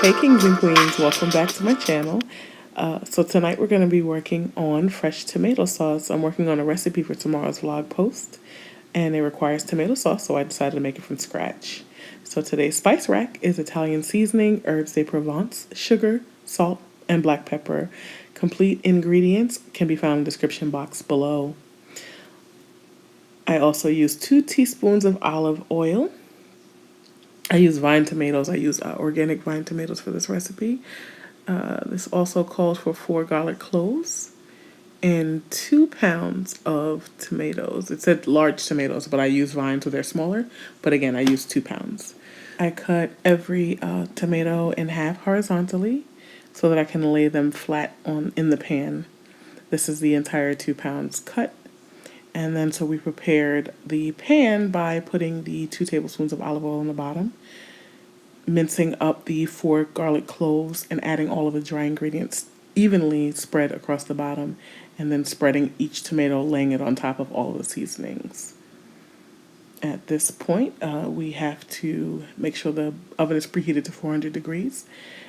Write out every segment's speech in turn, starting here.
Hey kings and queens, welcome back to my channel. So tonight we're going to be working on fresh tomato sauce. I'm working on a recipe for tomorrow's vlog post and it requires tomato sauce, so I decided to make it from scratch. So today's spice rack is Italian seasoning, herbs de Provence, sugar, salt, and black pepper. Complete ingredients can be found in the description box below. I also use 2 teaspoons of olive oil. I use vine tomatoes. I use organic vine tomatoes for this recipe. This also calls for 4 garlic cloves and 2 pounds of tomatoes. It said large tomatoes, but I use vines so they're smaller. But again, I use 2 pounds. I cut every tomato in half horizontally so that I can lay them flat in the pan. This is the entire 2 pounds cut. And then so we prepared the pan by putting the 2 tablespoons of olive oil on the bottom, mincing up the 4 garlic cloves and adding all of the dry ingredients evenly spread across the bottom, and then spreading each tomato, laying it on top of all of the seasonings. At this point, we have to make sure the oven is preheated to 400 degrees,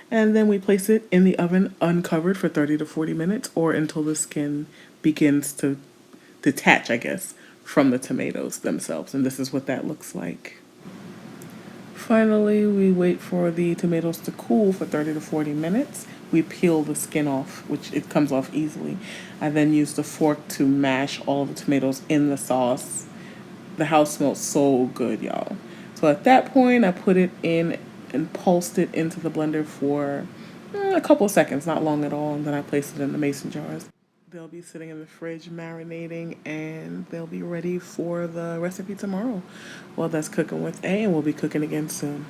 and then we place it in the oven uncovered for 30 to 40 minutes or until the skin begins to detach, I guess, from the tomatoes themselves. And this is what that looks like. Finally, we wait for the tomatoes to cool for 30 to 40 minutes. We peel the skin off, which it comes off easily. I then use the fork to mash all the tomatoes in the sauce. The house smells so good, y'all. So at that point, I put it in and pulsed it into the blender for a couple of seconds, not long at all, and then I placed it in the mason jars. They'll be sitting in the fridge marinating and they'll be ready for the recipe tomorrow. Well, that's Cooking with A, and we'll be cooking again soon.